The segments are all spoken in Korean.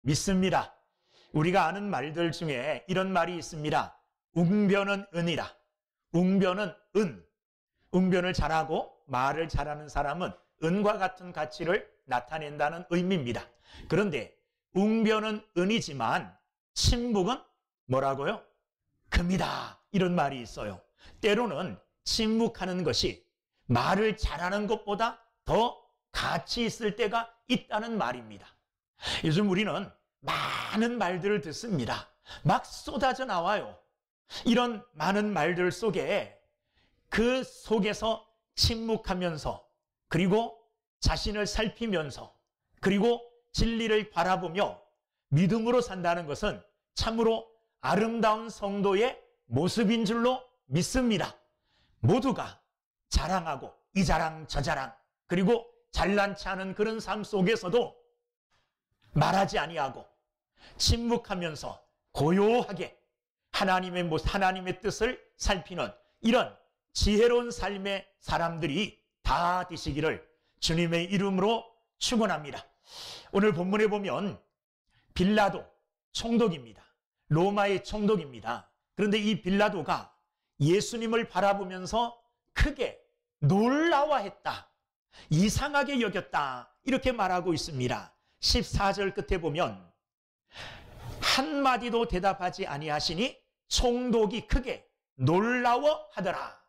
믿습니다. 우리가 아는 말들 중에 이런 말이 있습니다. 웅변은 은이라. 웅변은 은. 웅변을 잘하고 말을 잘하는 사람은 은과 같은 가치를 나타낸다는 의미입니다. 그런데 웅변은 은이지만 침묵은 뭐라고요? 금이다. 이런 말이 있어요. 때로는 침묵하는 것이 말을 잘하는 것보다 더 가치 있을 때가 있다는 말입니다. 요즘 우리는 많은 말들을 듣습니다. 막 쏟아져 나와요. 이런 많은 말들 속에 그 속에서 침묵하면서 그리고 자신을 살피면서 그리고 진리를 바라보며 믿음으로 산다는 것은 참으로 아름다운 성도의 모습인 줄로 믿습니다. 모두가 자랑하고 이 자랑 저 자랑 그리고 잘난치 않은 그런 삶 속에서도 말하지 아니하고 침묵하면서 고요하게 하나님의 뜻을 살피는 이런 지혜로운 삶의 사람들이 다 되시기를 주님의 이름으로 축원합니다. 오늘 본문에 보면 빌라도 총독입니다. 로마의 총독입니다. 그런데 이 빌라도가 예수님을 바라보면서 크게 놀라워했다. 이상하게 여겼다. 이렇게 말하고 있습니다. 14절 끝에 보면 한마디도 대답하지 아니하시니 총독이 크게 놀라워하더라.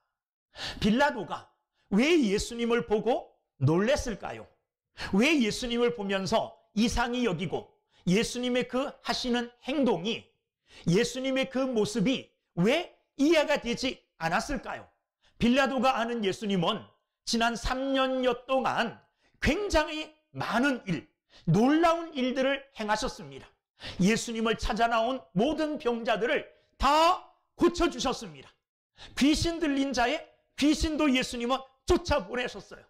빌라도가 왜 예수님을 보고 놀랬을까요? 왜 예수님을 보면서 이상히 여기고 예수님의 그 하시는 행동이 예수님의 그 모습이 왜 이해가 되지 않았을까요? 빌라도가 아는 예수님은 지난 3년여 동안 굉장히 많은 일, 놀라운 일들을 행하셨습니다. 예수님을 찾아 나온 모든 병자들을 다 고쳐주셨습니다. 귀신 들린 자의 귀신도 예수님은 쫓아보내셨어요.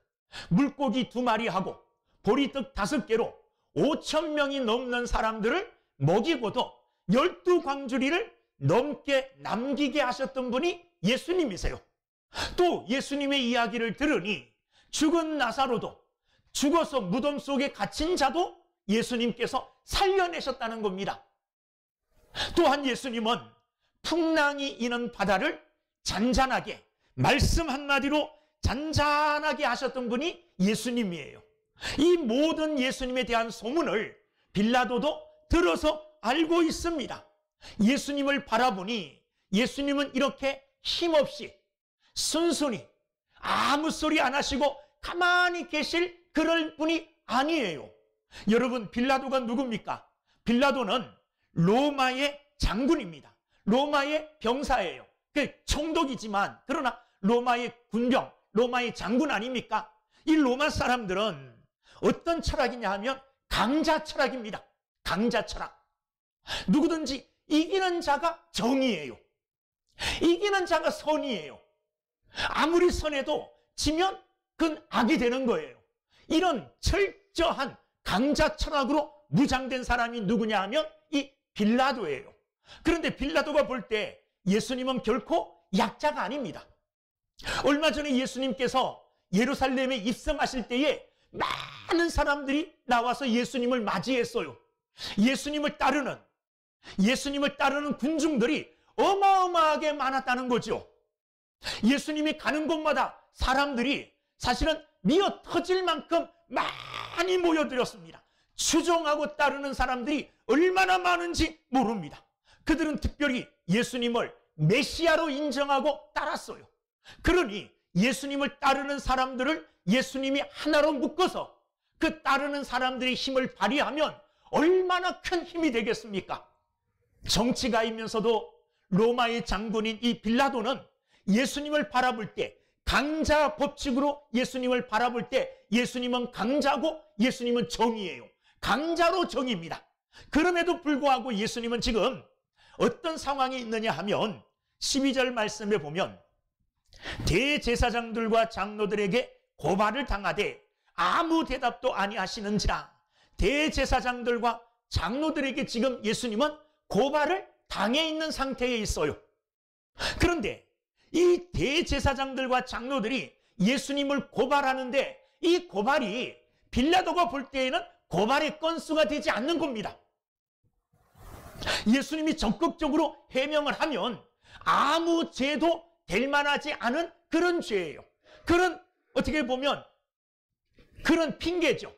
물고기 2마리하고 보리떡 5개로 5,000명이 넘는 사람들을 먹이고도 12광주리를 넘게 남기게 하셨던 분이 예수님이세요. 또 예수님의 이야기를 들으니 죽은 나사로도 죽어서 무덤 속에 갇힌 자도 예수님께서 살려내셨다는 겁니다. 또한 예수님은 풍랑이 이는 바다를 잔잔하게 말씀 한마디로 잔잔하게 하셨던 분이 예수님이에요. 이 모든 예수님에 대한 소문을 빌라도도 들어서 알고 있습니다. 예수님을 바라보니 예수님은 이렇게 힘없이 순순히 아무 소리 안 하시고 가만히 계실 그럴 분이 아니에요. 여러분, 빌라도가 누굽니까? 빌라도는 로마의 장군입니다. 로마의 병사예요. 그 총독이지만 그러나 로마의 군병, 로마의 장군 아닙니까? 이 로마 사람들은 어떤 철학이냐 하면 강자 철학입니다. 강자 철학. 누구든지 이기는 자가 정의예요. 이기는 자가 선이에요. 아무리 선해도 지면 그건 악이 되는 거예요. 이런 철저한 강자 철학으로 무장된 사람이 누구냐 하면 이 빌라도예요. 그런데 빌라도가 볼 때 예수님은 결코 약자가 아닙니다. 얼마 전에 예수님께서 예루살렘에 입성하실 때에 많은 사람들이 나와서 예수님을 맞이했어요. 예수님을 따르는 군중들이 어마어마하게 많았다는 거죠. 예수님이 가는 곳마다 사람들이 사실은 미어 터질 만큼 많이 모여들었습니다. 추종하고 따르는 사람들이 얼마나 많은지 모릅니다. 그들은 특별히 예수님을 메시아로 인정하고 따랐어요. 그러니 예수님을 따르는 사람들을 예수님이 하나로 묶어서 그 따르는 사람들의 힘을 발휘하면 얼마나 큰 힘이 되겠습니까? 정치가이면서도 로마의 장군인 이 빌라도는 예수님을 바라볼 때 강자 법칙으로 예수님을 바라볼 때 예수님은 강자고 예수님은 정의예요. 강자로 정의입니다. 그럼에도 불구하고 예수님은 지금 어떤 상황이 있느냐 하면 12절 말씀에 보면 대제사장들과 장로들에게 고발을 당하되 아무 대답도 아니하시는지라. 대제사장들과 장로들에게 지금 예수님은 고발을 당해 있는 상태에 있어요. 그런데 이 대제사장들과 장로들이 예수님을 고발하는데 이 고발이 빌라도가 볼 때에는 고발의 건수가 되지 않는 겁니다. 예수님이 적극적으로 해명을 하면 아무 죄도 될 만하지 않은 그런 죄예요. 그런, 어떻게 보면 그런 핑계죠.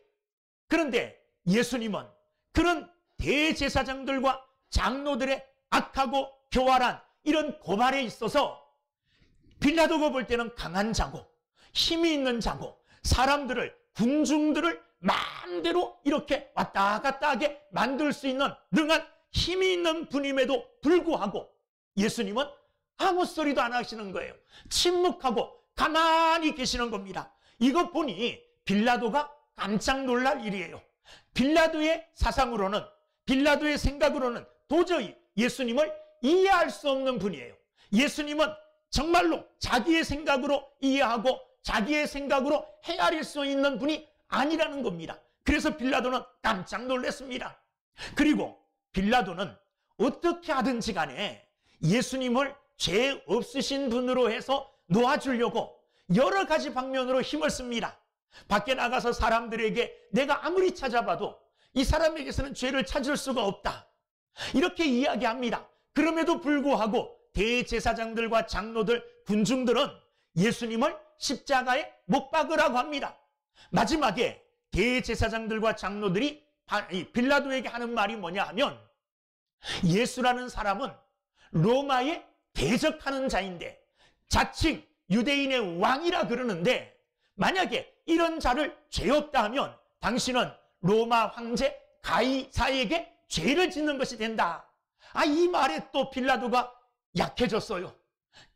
그런데 예수님은 그런 대제사장들과 장로들의 악하고 교활한 이런 고발에 있어서 빌라도가 볼 때는 강한 자고 힘이 있는 자고 사람들을, 군중들을 마음대로 이렇게 왔다 갔다 하게 만들 수 있는 능한 힘이 있는 분임에도 불구하고 예수님은 아무 소리도 안 하시는 거예요. 침묵하고 가만히 계시는 겁니다. 이거 보니 빌라도가 깜짝 놀랄 일이에요. 빌라도의 사상으로는, 빌라도의 생각으로는 도저히 예수님을 이해할 수 없는 분이에요. 예수님은 정말로 자기의 생각으로 이해하고 자기의 생각으로 헤아릴 수 있는 분이 아니라는 겁니다. 그래서 빌라도는 깜짝 놀랐습니다. 그리고 빌라도는 어떻게 하든지 간에 예수님을 죄 없으신 분으로 해서 놓아주려고 여러 가지 방면으로 힘을 씁니다. 밖에 나가서 사람들에게 내가 아무리 찾아봐도 이 사람에게서는 죄를 찾을 수가 없다, 이렇게 이야기합니다. 그럼에도 불구하고 대제사장들과 장로들, 군중들은 예수님을 십자가에 못 박으라고 합니다. 마지막에 대제사장들과 장로들이 빌라도에게 하는 말이 뭐냐 하면, 예수라는 사람은 로마에 대적하는 자인데 자칭 유대인의 왕이라 그러는데, 만약에 이런 자를 죄 없다 하면 당신은 로마 황제 가이사에게 죄를 짓는 것이 된다. 이 말에 또 빌라도가 약해졌어요.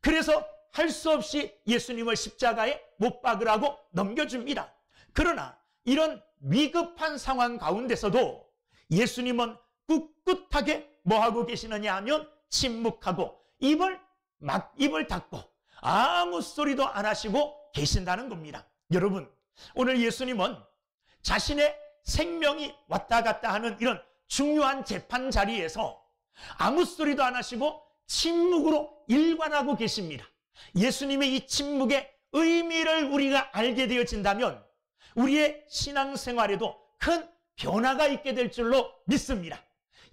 그래서 할 수 없이 예수님을 십자가에 못 박으라고 넘겨줍니다. 그러나 이런 위급한 상황 가운데서도 예수님은 꿋꿋하게 뭐하고 계시느냐 하면 침묵하고 입을 닫고 아무 소리도 안 하시고 계신다는 겁니다. 여러분, 오늘 예수님은 자신의 생명이 왔다 갔다 하는 이런 중요한 재판 자리에서 아무 소리도 안 하시고 침묵으로 일관하고 계십니다. 예수님의 이 침묵의 의미를 우리가 알게 되어진다면 우리의 신앙생활에도 큰 변화가 있게 될 줄로 믿습니다.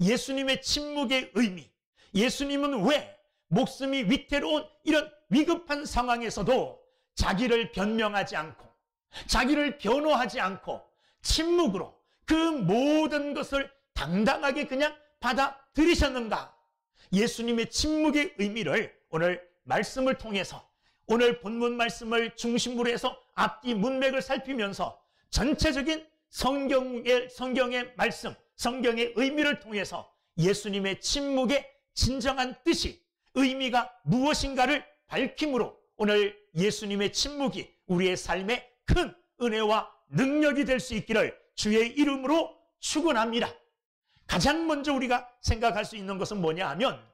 예수님의 침묵의 의미, 예수님은 왜 목숨이 위태로운 이런 위급한 상황에서도 자기를 변명하지 않고 자기를 변호하지 않고 침묵으로 그 모든 것을 당당하게 그냥 받아들이셨는가? 예수님의 침묵의 의미를 오늘 말씀을 통해서, 오늘 본문 말씀을 중심으로 해서 앞뒤 문맥을 살피면서 전체적인 성경의 말씀, 성경의 의미를 통해서 예수님의 침묵의 진정한 뜻이, 의미가 무엇인가를 밝힘으로 오늘 예수님의 침묵이 우리의 삶에 큰 은혜와 능력이 될 수 있기를 주의 이름으로 축원합니다. 가장 먼저 우리가 생각할 수 있는 것은 뭐냐 하면,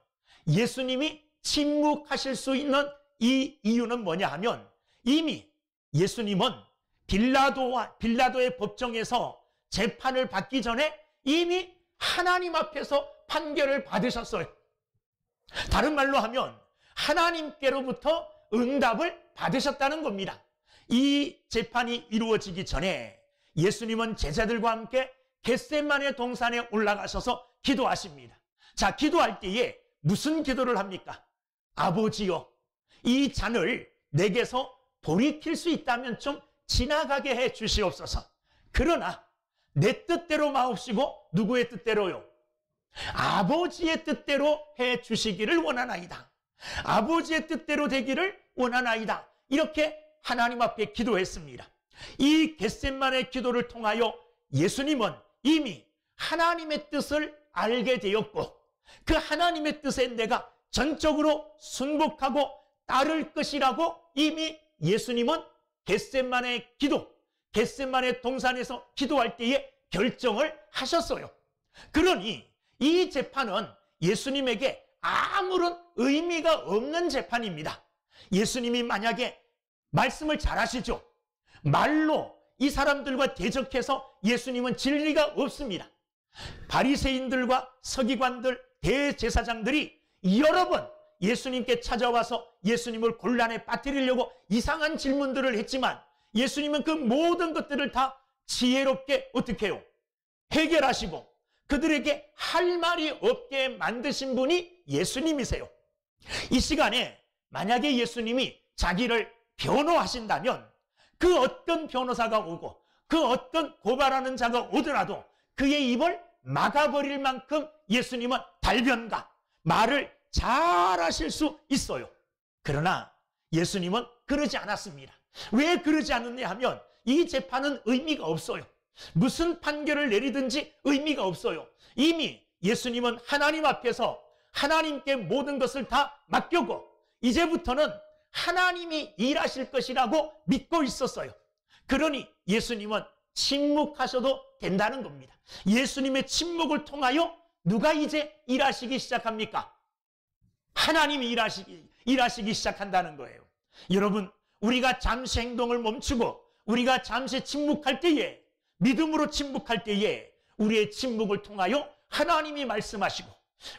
예수님이 침묵하실 수 있는 이 이유는 뭐냐 하면, 이미 예수님은 빌라도의 법정에서 재판을 받기 전에 이미 하나님 앞에서 판결을 받으셨어요. 다른 말로 하면 하나님께로부터 응답을 받으셨다는 겁니다. 이 재판이 이루어지기 전에 예수님은 제자들과 함께 겟세마네 동산에 올라가셔서 기도하십니다. 자, 기도할 때에 무슨 기도를 합니까? 아버지여, 이 잔을 내게서 돌이킬 수 있다면 좀 지나가게 해 주시옵소서. 그러나 내 뜻대로 마옵시고 누구의 뜻대로요? 아버지의 뜻대로 해 주시기를 원하나이다. 아버지의 뜻대로 되기를 원하나이다. 이렇게 하나님 앞에 기도했습니다. 이 겟세마네 기도를 통하여 예수님은 이미 하나님의 뜻을 알게 되었고, 그 하나님의 뜻에 내가 전적으로 순복하고 따를 것이라고 이미 예수님은 겟세마네 동산에서 기도할 때에 결정을 하셨어요. 그러니 이 재판은 예수님에게 아무런 의미가 없는 재판입니다. 예수님이 만약에 말씀을 잘하시죠, 말로 이 사람들과 대적해서 예수님은 진리가 없습니다. 바리새인들과 서기관들, 대제사장들이 여러 번 예수님께 찾아와서 예수님을 곤란에 빠뜨리려고 이상한 질문들을 했지만 예수님은 그 모든 것들을 다 지혜롭게 어떻게 해요? 해결하시고 그들에게 할 말이 없게 만드신 분이 예수님이세요. 이 시간에 만약에 예수님이 자기를 변호하신다면 그 어떤 변호사가 오고 그 어떤 고발하는 자가 오더라도 그의 입을 막아버릴 만큼 예수님은 달변가, 말을 잘하실 수 있어요. 그러나 예수님은 그러지 않았습니다. 왜 그러지 않느냐 하면 이 재판은 의미가 없어요. 무슨 판결을 내리든지 의미가 없어요. 이미 예수님은 하나님 앞에서 하나님께 모든 것을 다 맡기고 이제부터는 하나님이 일하실 것이라고 믿고 있었어요. 그러니 예수님은 침묵하셔도 된다는 겁니다. 예수님의 침묵을 통하여 누가 이제 일하시기 시작합니까? 하나님이 일하시기 시작한다는 거예요. 여러분, 우리가 잠시 행동을 멈추고 우리가 잠시 침묵할 때에, 믿음으로 침묵할 때에 우리의 침묵을 통하여 하나님이 말씀하시고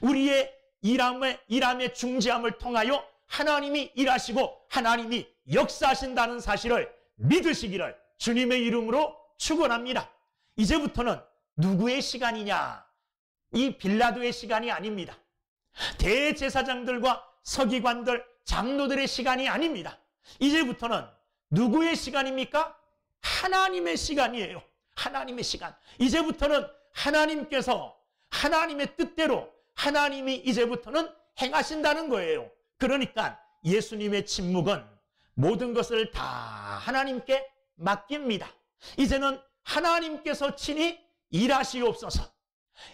우리의 일함의 중지함을 통하여 하나님이 일하시고 하나님이 역사하신다는 사실을 믿으시기를 주님의 이름으로 축원합니다. 이제부터는 누구의 시간이냐? 이 빌라도의 시간이 아닙니다. 대제사장들과 서기관들, 장로들의 시간이 아닙니다. 이제부터는 누구의 시간입니까? 하나님의 시간이에요. 하나님의 시간. 이제부터는 하나님께서 하나님의 뜻대로 하나님이 이제부터는 행하신다는 거예요. 그러니까 예수님의 침묵은 모든 것을 다 하나님께 맡깁니다. 이제는 하나님께서 친히 일하시옵소서.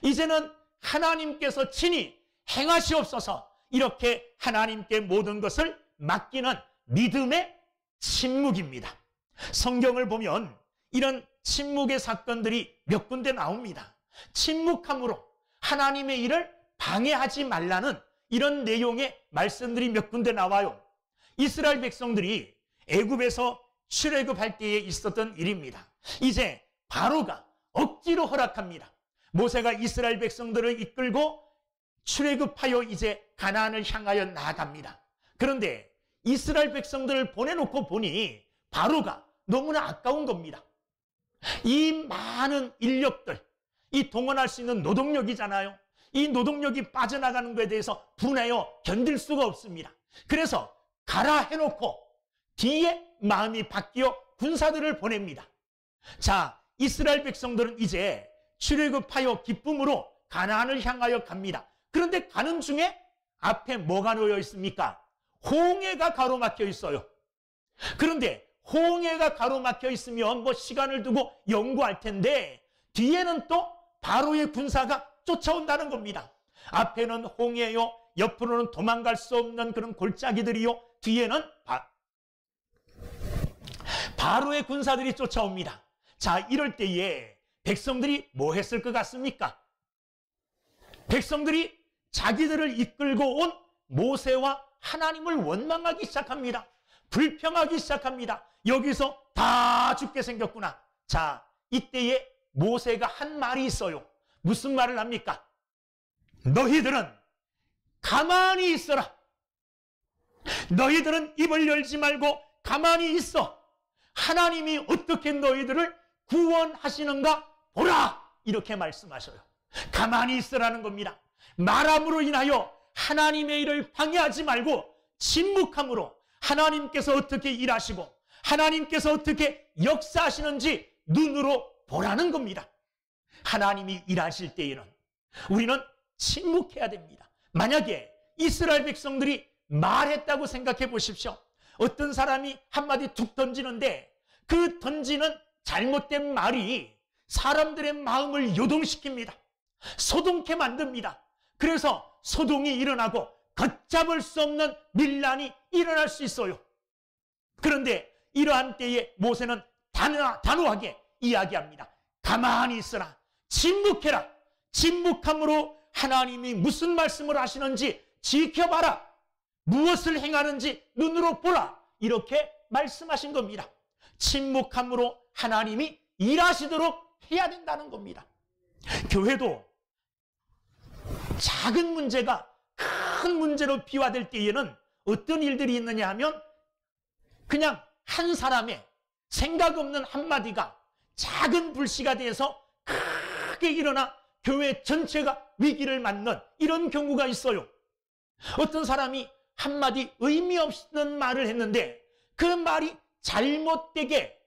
이제는 하나님께서 친히 행하시옵소서. 이렇게 하나님께 모든 것을 맡기는 믿음의 침묵입니다. 성경을 보면 이런 침묵의 사건들이 몇 군데 나옵니다. 침묵함으로 하나님의 일을 방해하지 말라는 이런 내용의 말씀들이 몇 군데 나와요. 이스라엘 백성들이 애굽에서 출애굽할 때에 있었던 일입니다. 이제 바로가 억지로 허락합니다. 모세가 이스라엘 백성들을 이끌고 출애굽하여 이제 가나안을 향하여 나아갑니다. 그런데 이스라엘 백성들을 보내놓고 보니 바로가 너무나 아까운 겁니다. 이 많은 인력들, 이 동원할 수 있는 노동력이잖아요. 이 노동력이 빠져나가는 것에 대해서 분하여 견딜 수가 없습니다. 그래서 가라 해놓고 뒤에 마음이 바뀌어 군사들을 보냅니다. 자, 이스라엘 백성들은 이제 출애굽하여 기쁨으로 가나안을 향하여 갑니다. 그런데 가는 중에 앞에 뭐가 놓여 있습니까? 홍해가 가로막혀 있어요. 그런데 홍해가 가로막혀 있으면 뭐 시간을 두고 연구할 텐데 뒤에는 또 바로의 군사가 쫓아온다는 겁니다. 앞에는 홍해요, 옆으로는 도망갈 수 없는 그런 골짜기들이요, 뒤에는 바로의 군사들이 쫓아옵니다. 자, 이럴 때에 백성들이 뭐 했을 것 같습니까? 백성들이 자기들을 이끌고 온 모세와 하나님을 원망하기 시작합니다. 불평하기 시작합니다. 여기서 다 죽게 생겼구나. 자, 이때에 모세가 한 말이 있어요. 무슨 말을 합니까? 너희들은 가만히 있어라. 너희들은 입을 열지 말고 가만히 있어. 하나님이 어떻게 너희들을 구원하시는가 보라. 이렇게 말씀하셔요. 가만히 있으라는 겁니다. 말함으로 인하여 하나님의 일을 방해하지 말고 침묵함으로 하나님께서 어떻게 일하시고 하나님께서 어떻게 역사하시는지 눈으로 보라는 겁니다. 하나님이 일하실 때에는 우리는 침묵해야 됩니다. 만약에 이스라엘 백성들이 말했다고 생각해 보십시오. 어떤 사람이 한마디 툭 던지는데 그 던지는 잘못된 말이 사람들의 마음을 요동시킵니다. 소동케 만듭니다. 그래서 소동이 일어나고 걷잡을 수 없는 밀란이 일어날 수 있어요. 그런데 이러한 때에 모세는 단호하게 이야기합니다. 가만히 있으라. 침묵해라. 침묵함으로 하나님이 무슨 말씀을 하시는지 지켜봐라. 무엇을 행하는지 눈으로 보라. 이렇게 말씀하신 겁니다. 침묵함으로 하나님이 일하시도록 해야 된다는 겁니다. 교회도 작은 문제가 큰 문제로 비화될 때에는 어떤 일들이 있느냐 하면 그냥 한 사람의 생각 없는 한마디가 작은 불씨가 돼서 크게 일어나 교회 전체가 위기를 맞는 이런 경우가 있어요. 어떤 사람이 한마디 의미 없는 말을 했는데 그 말이 잘못되게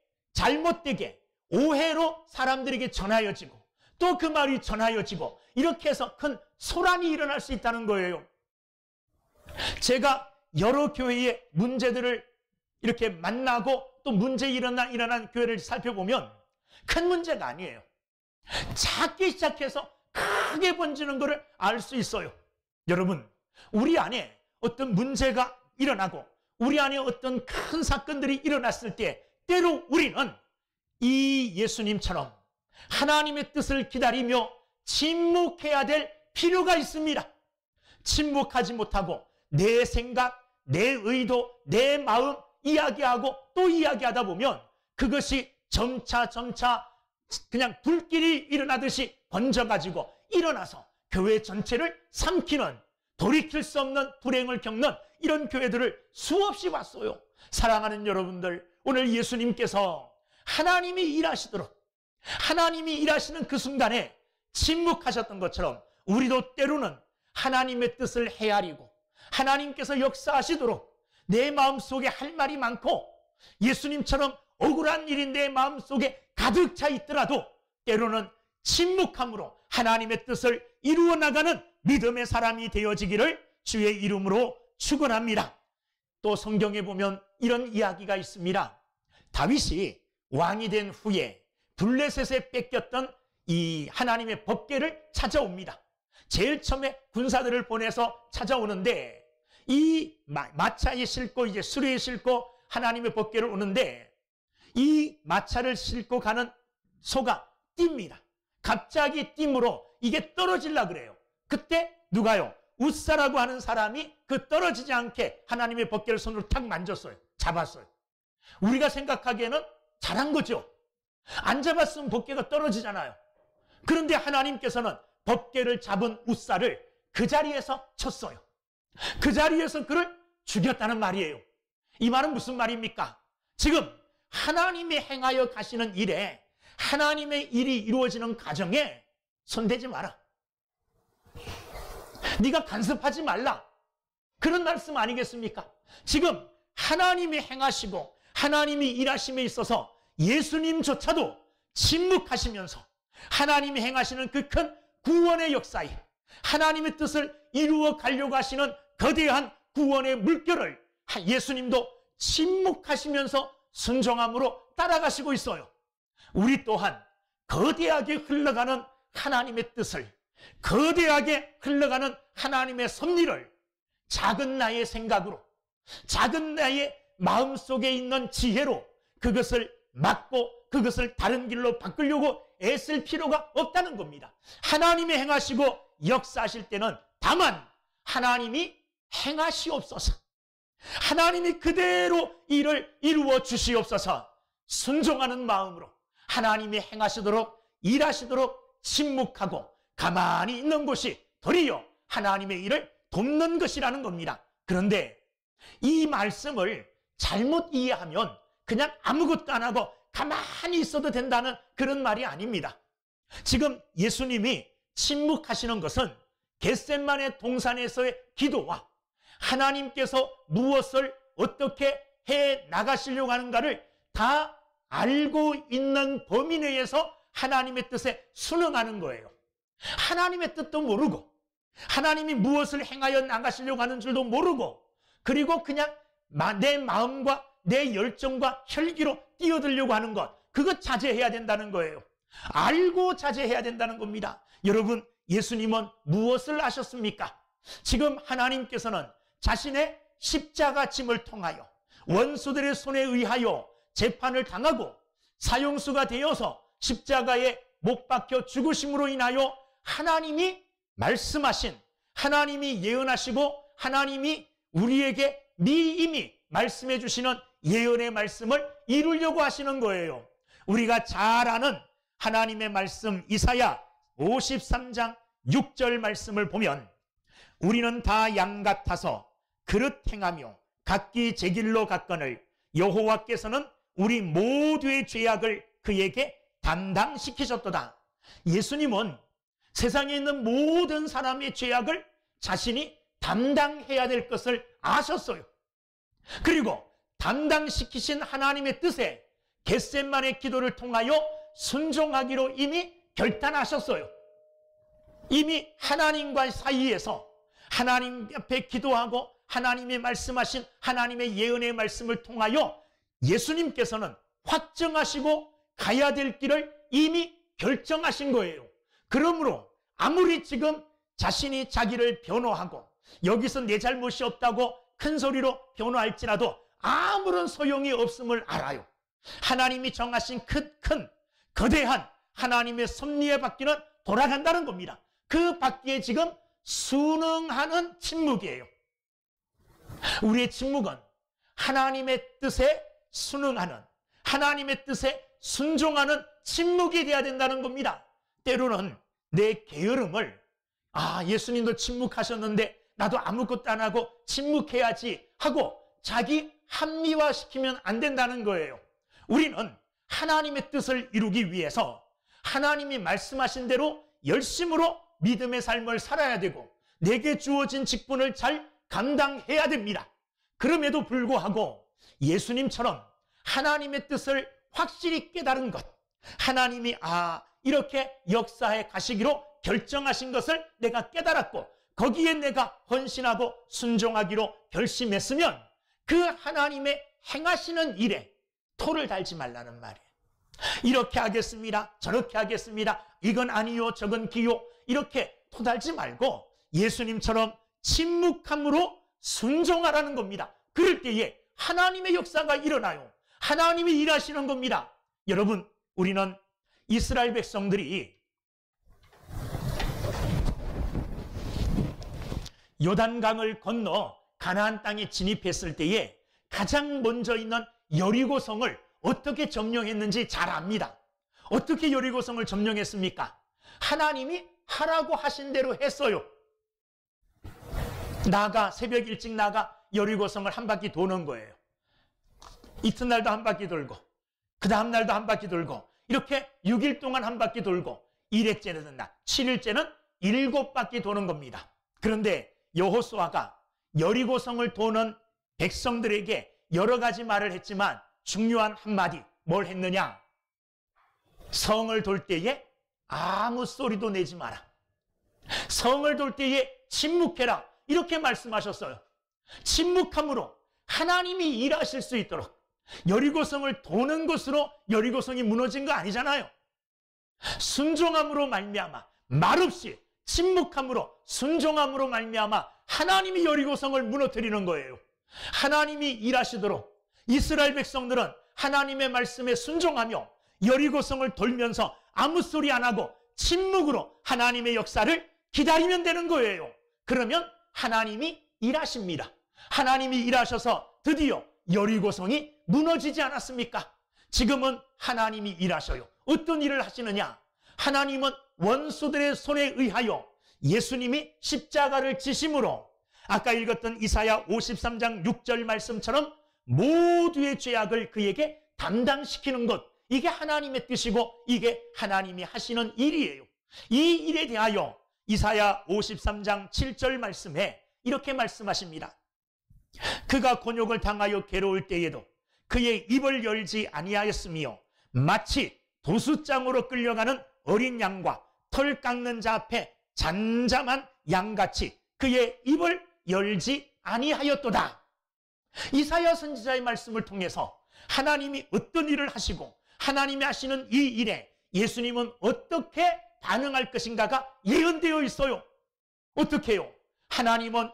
오해로 사람들에게 전하여지고 또 그 말이 전하여지고 이렇게 해서 큰 소란이 일어날 수 있다는 거예요. 제가 여러 교회의 문제들을 이렇게 만나고 또 문제 일어난 교회를 살펴보면 큰 문제가 아니에요. 작게 시작해서 크게 번지는 것을 알 수 있어요. 여러분, 우리 안에 어떤 문제가 일어나고 우리 안에 어떤 큰 사건들이 일어났을 때 때로 우리는 이 예수님처럼 하나님의 뜻을 기다리며 침묵해야 될 필요가 있습니다. 침묵하지 못하고 내 생각, 내 의도, 내 마음 이야기하고 또 이야기하다 보면 그것이 점차 그냥 불길이 일어나듯이 번져가지고 일어나서 교회 전체를 삼키는, 돌이킬 수 없는 불행을 겪는 이런 교회들을 수없이 봤어요. 사랑하는 여러분들, 오늘 예수님께서 하나님이 일하시도록, 하나님이 일하시는 그 순간에 침묵하셨던 것처럼 우리도 때로는 하나님의 뜻을 헤아리고 하나님께서 역사하시도록 내 마음속에 할 말이 많고 예수님처럼 억울한 일이 내 마음속에 가득 차 있더라도 때로는 침묵함으로 하나님의 뜻을 이루어 나가는 믿음의 사람이 되어지기를 주의 이름으로 축원합니다. 또 성경에 보면 이런 이야기가 있습니다. 다윗이 왕이 된 후에 블레셋에 뺏겼던 이 하나님의 법궤를 찾아옵니다. 제일 처음에 군사들을 보내서 찾아오는데 이 마차에 싣고 이제 수레에 싣고 하나님의 법궤를 오는데 이 마차를 싣고 가는 소가 뜁니다. 갑자기 뜀으로 이게 떨어지려고 그래요. 그때 누가요? 웃사라고 하는 사람이 그 떨어지지 않게 하나님의 법궤를 손으로 탁 만졌어요. 잡았어요. 우리가 생각하기에는 잘한 거죠. 안 잡았으면 법궤가 떨어지잖아요. 그런데 하나님께서는 법궤를 잡은 웃사를 그 자리에서 쳤어요. 그 자리에서 그를 죽였다는 말이에요. 이 말은 무슨 말입니까? 지금 하나님이 행하여 가시는 일에, 하나님의 일이 이루어지는 과정에 손대지 마라. 네가 간섭하지 말라. 그런 말씀 아니겠습니까? 지금 하나님이 행하시고 하나님이 일하심에 있어서 예수님조차도 침묵하시면서 하나님이 행하시는 그 큰 구원의 역사에 하나님의 뜻을 이루어 가려고 하시는 거대한 구원의 물결을 예수님도 침묵하시면서 순종함으로 따라가시고 있어요. 우리 또한 거대하게 흘러가는 하나님의 뜻을, 거대하게 흘러가는 하나님의 섭리를 작은 나의 생각으로, 작은 나의 마음속에 있는 지혜로 그것을 막고 그것을 다른 길로 바꾸려고 애쓸 필요가 없다는 겁니다. 하나님이 행하시고 역사하실 때는 다만 하나님이 행하시옵소서, 하나님이 그대로 일을 이루어 주시옵소서 순종하는 마음으로 하나님이 행하시도록, 일하시도록 침묵하고 가만히 있는 것이 도리어 하나님의 일을 돕는 것이라는 겁니다. 그런데 이 말씀을 잘못 이해하면 그냥 아무것도 안 하고 가만히 있어도 된다는 그런 말이 아닙니다. 지금 예수님이 침묵하시는 것은 겟셋마네 동산에서의 기도와 하나님께서 무엇을 어떻게 해 나가시려고 하는가를 다 알고 있는 범위 내에서 하나님의 뜻에 순응하는 거예요. 하나님의 뜻도 모르고 하나님이 무엇을 행하여 나가시려고 하는 줄도 모르고 그리고 그냥 내 마음과 내 열정과 혈기로 뛰어들려고 하는 것, 그것 자제해야 된다는 거예요. 알고 자제해야 된다는 겁니다. 여러분, 예수님은 무엇을 하셨습니까? 지금 하나님께서는 자신의 십자가 짐을 통하여 원수들의 손에 의하여 재판을 당하고 사형수가 되어서 십자가에 못 박혀 죽으심으로 인하여 하나님이 말씀하신, 하나님이 예언하시고 하나님이 우리에게 미리 말씀해 주시는 예언의 말씀을 이루려고 하시는 거예요. 우리가 잘 아는 하나님의 말씀 이사야 53장 6절 말씀을 보면 우리는 다 양 같아서 그릇 행하며 각기 제 길로 갔거늘 여호와께서는 우리 모두의 죄악을 그에게 담당시키셨도다. 예수님은 세상에 있는 모든 사람의 죄악을 자신이 담당해야 될 것을 아셨어요. 그리고 담당시키신 하나님의 뜻에 겟세마네 기도를 통하여 순종하기로 이미 결단하셨어요. 이미 하나님과 사이에서 하나님 앞에 기도하고 하나님이 말씀하신 하나님의 예언의 말씀을 통하여 예수님께서는 확정하시고 가야 될 길을 이미 결정하신 거예요. 그러므로 아무리 지금 자신이 자기를 변호하고 여기서 내 잘못이 없다고 큰 소리로 변호할지라도 아무런 소용이 없음을 알아요. 하나님이 정하신 큰 거대한 하나님의 섭리의 바퀴는 돌아간다는 겁니다. 그 바퀴에 지금 순응하는 침묵이에요. 우리의 침묵은 하나님의 뜻에 순응하는, 하나님의 뜻에 순종하는 침묵이 돼야 된다는 겁니다. 때로는 내 게으름을 예수님도 침묵하셨는데 나도 아무것도 안 하고 침묵해야지 하고 자기 합리화시키면 안 된다는 거예요. 우리는 하나님의 뜻을 이루기 위해서 하나님이 말씀하신 대로 열심으로 믿음의 삶을 살아야 되고 내게 주어진 직분을 잘 감당해야 됩니다. 그럼에도 불구하고 예수님처럼 하나님의 뜻을 확실히 깨달은 것, 하나님이 이렇게 역사에 가시기로 결정하신 것을 내가 깨달았고 거기에 내가 헌신하고 순종하기로 결심했으면 그 하나님의 행하시는 일에 토를 달지 말라는 말이에요. 이렇게 하겠습니다, 저렇게 하겠습니다, 이건 아니요, 저건 기요, 이렇게 토 달지 말고 예수님처럼 침묵함으로 순종하라는 겁니다. 그럴 때에 하나님의 역사가 일어나요. 하나님이 일하시는 겁니다. 여러분, 우리는 이스라엘 백성들이 요단강을 건너 가나안 땅에 진입했을 때에 가장 먼저 있는 여리고성을 어떻게 점령했는지 잘 압니다. 어떻게 여리고성을 점령했습니까? 하나님이 하라고 하신 대로 했어요. 새벽 일찍 나가 여리고성을 한 바퀴 도는 거예요. 이튿날도 한 바퀴 돌고 그 다음 날도 한 바퀴 돌고 이렇게 6일 동안 한 바퀴 돌고 1일째는 7일째는 7바퀴 도는 겁니다. 그런데 여호수아가 여리고성을 도는 백성들에게 여러 가지 말을 했지만 중요한 한마디, 뭘 했느냐? 성을 돌 때에 아무 소리도 내지 마라. 성을 돌 때에 침묵해라. 이렇게 말씀하셨어요. 침묵함으로 하나님이 일하실 수 있도록. 여리고성을 도는 것으로 여리고성이 무너진 거 아니잖아요. 순종함으로 말미암아, 말없이 침묵함으로 순종함으로 말미암아 하나님이 여리고성을 무너뜨리는 거예요. 하나님이 일하시도록 이스라엘 백성들은 하나님의 말씀에 순종하며 여리고성을 돌면서 아무 소리 안 하고 침묵으로 하나님의 역사를 기다리면 되는 거예요. 그러면 하나님이 일하십니다. 하나님이 일하셔서 드디어 여리고성이 무너지지 않았습니까? 지금은 하나님이 일하셔요. 어떤 일을 하시느냐? 하나님은 원수들의 손에 의하여 예수님이 십자가를 지심으로 아까 읽었던 이사야 53장 6절 말씀처럼 모두의 죄악을 그에게 담당시키는 것, 이게 하나님의 뜻이고 이게 하나님이 하시는 일이에요. 이 일에 대하여 이사야 53장 7절 말씀에 이렇게 말씀하십니다. 그가 곤욕을 당하여 괴로울 때에도 그의 입을 열지 아니하였으며 마치 도수장으로 끌려가는 어린 양과 털 깎는 자 앞에 잠잠한 양같이 그의 입을 열지 아니하였도다. 이사야 선지자의 말씀을 통해서 하나님이 어떤 일을 하시고 하나님이 하시는 이 일에 예수님은 어떻게 반응할 것인가가 예언되어 있어요. 어떻게 해요? 하나님은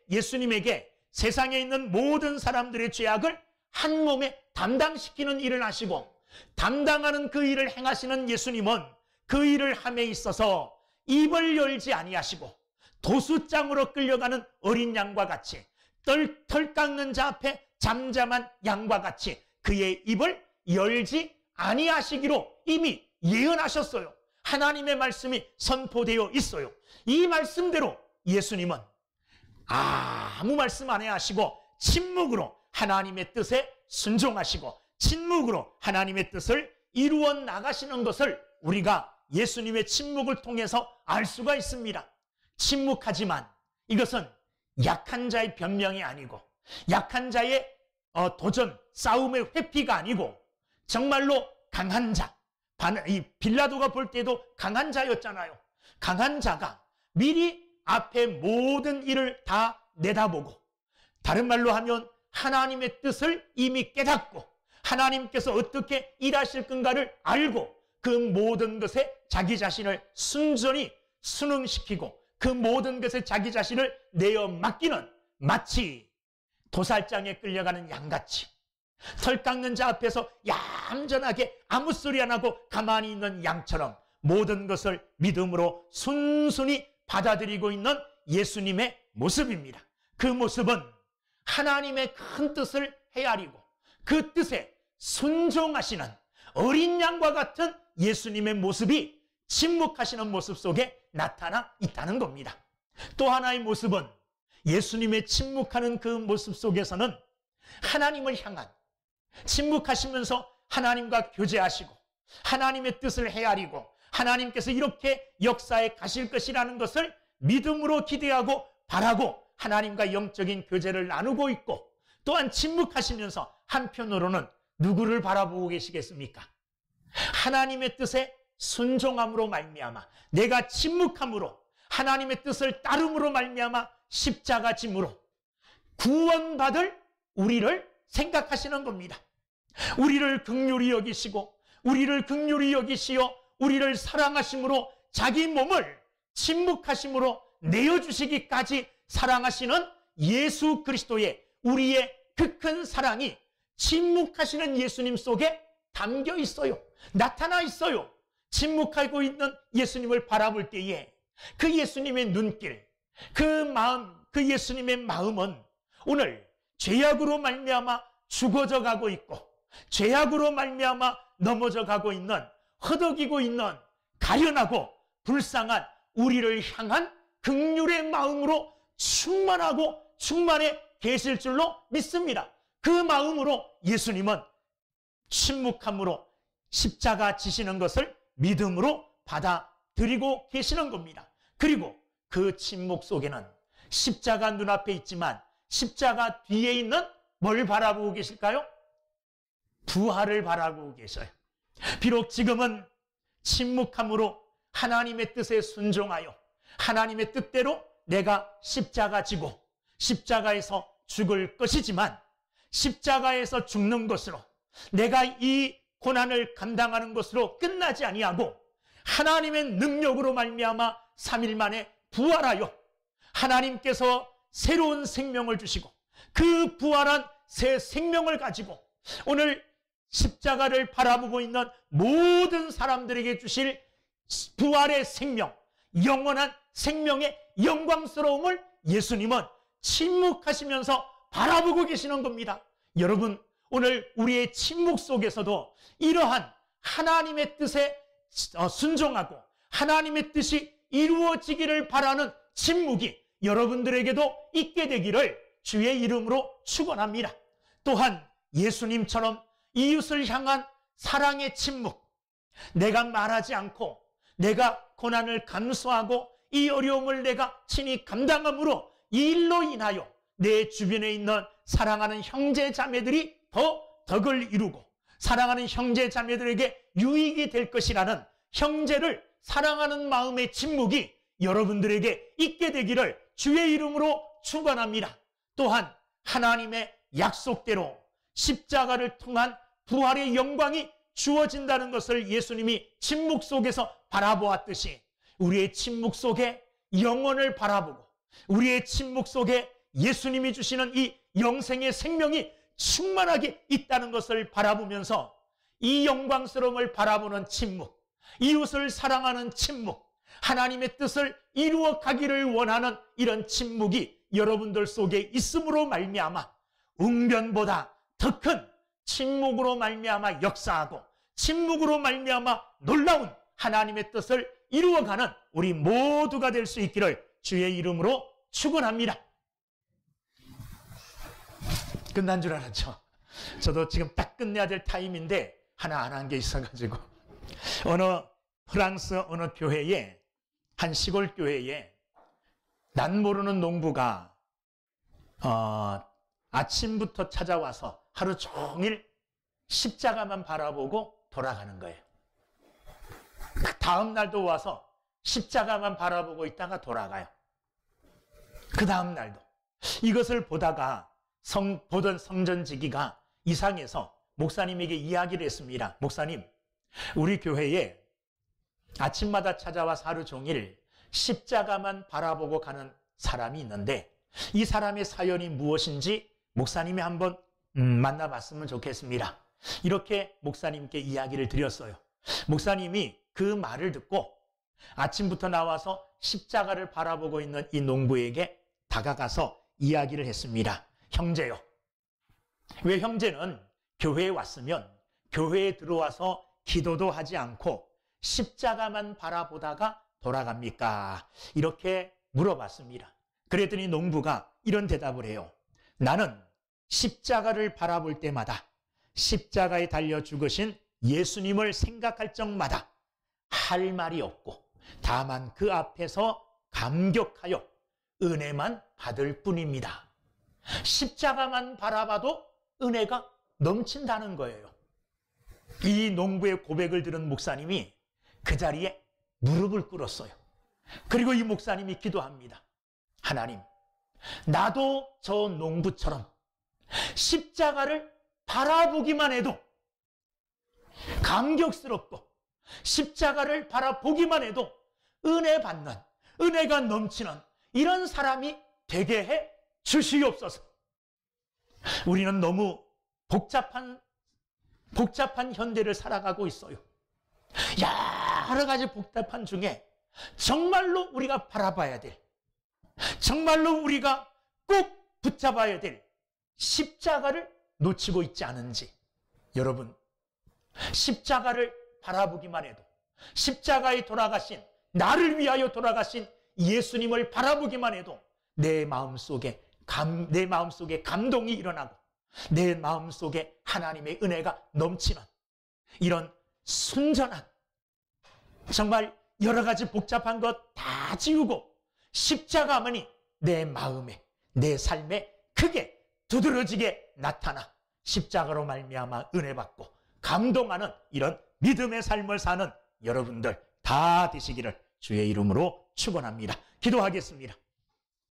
예수님에게 세상에 있는 모든 사람들의 죄악을 한 몸에 담당시키는 일을 하시고 담당하는 그 일을 행하시는 예수님은 그 일을 함에 있어서 입을 열지 아니하시고 도수장으로 끌려가는 어린 양과 같이 털 깎는 자 앞에 잠잠한 양과 같이 그의 입을 열지 아니하시기로 이미 예언하셨어요. 하나님의 말씀이 선포되어 있어요. 이 말씀대로 예수님은 아무 말씀 안 하시고 침묵으로 하나님의 뜻에 순종하시고 침묵으로 하나님의 뜻을 이루어 나가시는 것을 우리가 예수님의 침묵을 통해서 알 수가 있습니다. 침묵하지만 이것은 약한 자의 변명이 아니고 약한 자의 도전, 싸움의 회피가 아니고 정말로 강한 자, 이 빌라도가 볼 때도 강한 자였잖아요. 강한 자가 미리 앞에 모든 일을 다 내다보고, 다른 말로 하면 하나님의 뜻을 이미 깨닫고 하나님께서 어떻게 일하실 건가를 알고 그 모든 것에 자기 자신을 순전히 순응시키고 그 모든 것에 자기 자신을 내어 맡기는, 마치 도살장에 끌려가는 양같이 털 깎는 자 앞에서 얌전하게 아무 소리 안 하고 가만히 있는 양처럼 모든 것을 믿음으로 순순히 받아들이고 있는 예수님의 모습입니다. 그 모습은 하나님의 큰 뜻을 헤아리고 그 뜻에 순종하시는 어린 양과 같은 예수님의 모습이 침묵하시는 모습 속에 나타나 있다는 겁니다. 또 하나의 모습은 예수님의 침묵하는 그 모습 속에서는 하나님을 향한, 침묵하시면서 하나님과 교제하시고 하나님의 뜻을 헤아리고 하나님께서 이렇게 역사에 가실 것이라는 것을 믿음으로 기대하고 바라고 하나님과 영적인 교제를 나누고 있고, 또한 침묵하시면서 한편으로는 누구를 바라보고 계시겠습니까? 하나님의 뜻에 순종함으로 말미암아, 내가 침묵함으로 하나님의 뜻을 따름으로 말미암아 십자가 짐으로 구원받을 우리를 생각하시는 겁니다. 우리를 긍휼히 여기시고 우리를 긍휼히 여기시어 우리를 사랑하심으로 자기 몸을 침묵하심으로 내어주시기까지 사랑하시는 예수 그리스도의 우리의 그 큰 사랑이 침묵하시는 예수님 속에 담겨 있어요. 나타나 있어요. 침묵하고 있는 예수님을 바라볼 때에 그 예수님의 눈길, 그 마음, 그 예수님의 마음은 오늘 죄악으로 말미암아 죽어져 가고 있고 죄악으로 말미암아 넘어져 가고 있는, 허덕이고 있는 가련하고 불쌍한 우리를 향한 긍휼의 마음으로 충만하고 충만해 계실 줄로 믿습니다. 그 마음으로 예수님은 침묵함으로 십자가 지시는 것을 믿음으로 받아들이고 계시는 겁니다. 그리고 그 침묵 속에는 십자가 눈앞에 있지만 십자가 뒤에 있는 뭘 바라보고 계실까요? 부활을 바라보고 계셔요. 비록 지금은 침묵함으로 하나님의 뜻에 순종하여 하나님의 뜻대로 내가 십자가 지고 십자가에서 죽을 것이지만, 십자가에서 죽는 것으로 내가 이 고난을 감당하는 것으로 끝나지 아니하고 하나님의 능력으로 말미암아 3일 만에 부활하여 하나님께서 새로운 생명을 주시고 그 부활한 새 생명을 가지고 오늘 십자가를 바라보고 있는 모든 사람들에게 주실 부활의 생명, 영원한 생명의 영광스러움을 예수님은 침묵하시면서 바라보고 계시는 겁니다. 여러분, 오늘 우리의 침묵 속에서도 이러한 하나님의 뜻에 순종하고 하나님의 뜻이 이루어지기를 바라는 침묵이 여러분들에게도 있게 되기를 주의 이름으로 축원합니다. 또한 예수님처럼 이웃을 향한 사랑의 침묵, 내가 말하지 않고 내가 고난을 감수하고 이 어려움을 내가 친히 감당함으로 이 일로 인하여 내 주변에 있는 사랑하는 형제 자매들이 더 덕을 이루고 사랑하는 형제 자매들에게 유익이 될 것이라는 형제를 사랑하는 마음의 침묵이 여러분들에게 있게 되기를 주의 이름으로 축원합니다. 또한 하나님의 약속대로 십자가를 통한 부활의 영광이 주어진다는 것을 예수님이 침묵 속에서 바라보았듯이 우리의 침묵 속에 영혼을 바라보고 우리의 침묵 속에 예수님이 주시는 이 영생의 생명이 충만하게 있다는 것을 바라보면서 이 영광스러움을 바라보는 침묵, 이웃을 사랑하는 침묵, 하나님의 뜻을 이루어 가기를 원하는 이런 침묵이 여러분들 속에 있음으로 말미암아 웅변보다 더 큰 침묵으로 말미암아 역사하고 침묵으로 말미암아 놀라운 하나님의 뜻을 이루어가는 우리 모두가 될 수 있기를 주의 이름으로 축원합니다. 끝난 줄 알았죠? 저도 지금 딱 끝내야 될 타임인데 하나 안 한 게 있어가지고 어느 프랑스 어느 교회에, 한 시골 교회에 난 모르는 농부가 아침부터 찾아와서 하루 종일 십자가만 바라보고 돌아가는 거예요. 다음 날도 와서 십자가만 바라보고 있다가 돌아가요. 그 다음 날도. 이것을 보다가 보던 성전지기가 이상해서 목사님에게 이야기를 했습니다. 목사님, 우리 교회에 아침마다 찾아와서 하루 종일 십자가만 바라보고 가는 사람이 있는데 이 사람의 사연이 무엇인지 목사님이 한번 만나봤으면 좋겠습니다. 이렇게 목사님께 이야기를 드렸어요. 목사님이 그 말을 듣고 아침부터 나와서 십자가를 바라보고 있는 이 농부에게 다가가서 이야기를 했습니다. 형제요. 왜 형제는 교회에 왔으면 교회에 들어와서 기도도 하지 않고 십자가만 바라보다가 돌아갑니까? 이렇게 물어봤습니다. 그랬더니 농부가 이런 대답을 해요. 나는 십자가를 바라볼 때마다 십자가에 달려 죽으신 예수님을 생각할 적마다 할 말이 없고 다만 그 앞에서 감격하여 은혜만 받을 뿐입니다. 십자가만 바라봐도 은혜가 넘친다는 거예요. 이 농부의 고백을 들은 목사님이 그 자리에 무릎을 꿇었어요. 그리고 이 목사님이 기도합니다. 하나님, 나도 저 농부처럼 십자가를 바라보기만 해도 감격스럽고 십자가를 바라보기만 해도 은혜 받는, 은혜가 넘치는 이런 사람이 되게 해 주시옵소서. 우리는 너무 복잡한 현대를 살아가고 있어요. 여러 가지 복잡한 중에 정말로 우리가 바라봐야 될, 정말로 우리가 꼭 붙잡아야 될 십자가를 놓치고 있지 않은지. 여러분, 십자가를 바라보기만 해도, 십자가에 돌아가신, 나를 위하여 돌아가신 예수님을 바라보기만 해도 내 마음속에 감동이 일어나고 내 마음속에 하나님의 은혜가 넘치는 이런 순전한, 정말 여러 가지 복잡한 것 다 지우고 십자가만이 내 마음에, 내 삶에 크게 두드러지게 나타나 십자가로 말미암아 은혜 받고 감동하는 이런 믿음의 삶을 사는 여러분들 다 되시기를 주의 이름으로 축원합니다. 기도하겠습니다.